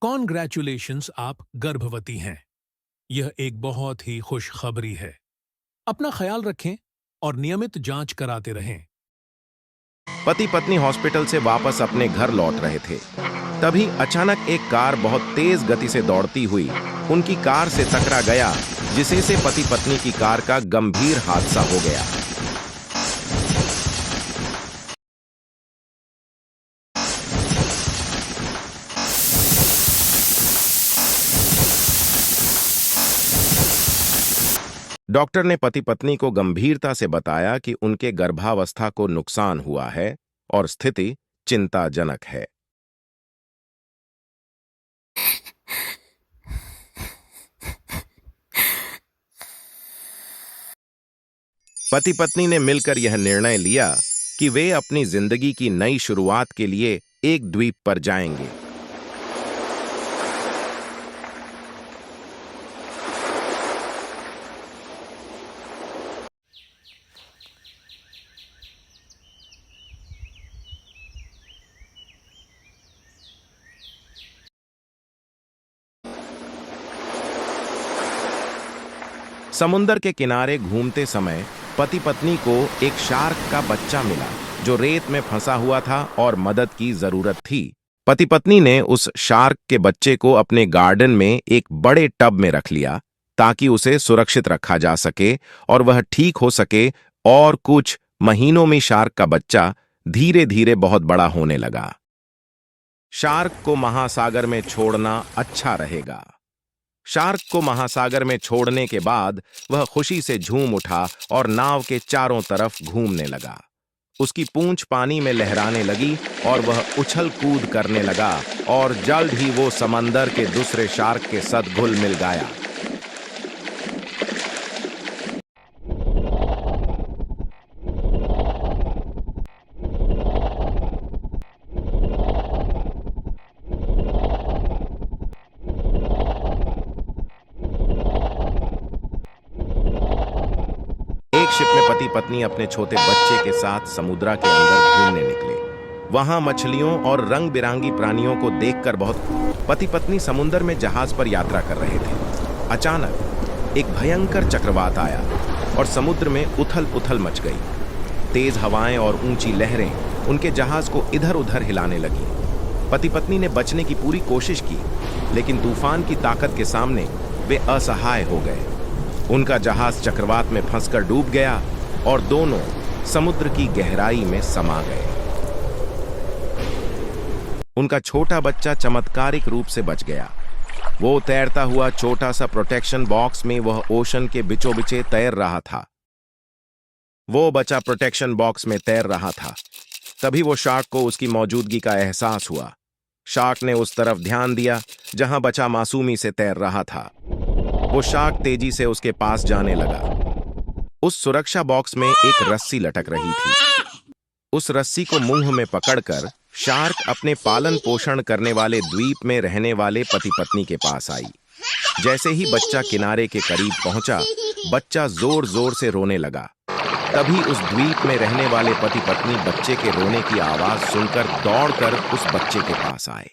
Congratulations, आप गर्भवती हैं। यह एक बहुत ही खुशखबरी है। अपना ख्याल रखें और नियमित जांच कराते रहें। पति पत्नी हॉस्पिटल से वापस अपने घर लौट रहे थे। तभी अचानक एक कार बहुत तेज गति से दौड़ती हुई उनकी कार से टकरा गया, जिससे से पति पत्नी की कार का गंभीर हादसा हो गया। डॉक्टर ने पति पत्नी को गंभीरता से बताया कि उनके गर्भावस्था को नुकसान हुआ है और स्थिति चिंताजनक है। पति पत्नी ने मिलकर यह निर्णय लिया कि वे अपनी जिंदगी की नई शुरुआत के लिए एक द्वीप पर जाएंगे। समुंदर के किनारे घूमते समय पति पत्नी को एक शार्क का बच्चा मिला जो रेत में फंसा हुआ था और मदद की जरूरत थी। पति पत्नी ने उस शार्क के बच्चे को अपने गार्डन में एक बड़े टब में रख लिया ताकि उसे सुरक्षित रखा जा सके और वह ठीक हो सके, और कुछ महीनों में शार्क का बच्चा धीरे धीरे बहुत बड़ा होने लगा। शार्क को महासागर में छोड़ना अच्छा रहेगा। शार्क को महासागर में छोड़ने के बाद वह खुशी से झूम उठा और नाव के चारों तरफ घूमने लगा। उसकी पूंछ पानी में लहराने लगी और वह उछल कूद करने लगा, और जल्द ही वो समंदर के दूसरे शार्क के साथ घुल मिल गया। एक शिप में पति पत्नी अपने छोटे बच्चे के साथ समुद्र के अंदर घूमने निकले। वहां मछलियों और रंग बिरंगी प्राणियों को देखकर बहुत पति पत्नी समुद्र में जहाज पर यात्रा कर रहे थे। अचानक एक भयंकर चक्रवात आया और समुद्र में उथल पुथल मच गई। तेज हवाएं और ऊंची लहरें उनके जहाज को इधर उधर हिलाने लगी। पति पत्नी ने बचने की पूरी कोशिश की, लेकिन तूफान की ताकत के सामने वे असहाय हो गए। उनका जहाज चक्रवात में फंसकर डूब गया और दोनों समुद्र की गहराई में समा गए। उनका छोटा बच्चा चमत्कारिक रूप से बच गया। वो तैरता हुआ छोटा सा प्रोटेक्शन बॉक्स में वह ओशन के बीचों बीचे तैर रहा था। वो बच्चा प्रोटेक्शन बॉक्स में तैर रहा था। तभी वो शार्क को उसकी मौजूदगी का एहसास हुआ। शार्क ने उस तरफ ध्यान दिया जहां बच्चा मासूमी से तैर रहा था। वो शार्क तेजी से उसके पास जाने लगा। उस सुरक्षा बॉक्स में एक रस्सी लटक रही थी। उस रस्सी को मुंह में पकड़कर शार्क अपने पालन पोषण करने वाले द्वीप में रहने वाले पति पत्नी के पास आई। जैसे ही बच्चा किनारे के करीब पहुंचा, बच्चा जोर जोर से रोने लगा। तभी उस द्वीप में रहने वाले पति पत्नी बच्चे के रोने की आवाज सुनकर दौड़कर उस बच्चे के पास आए।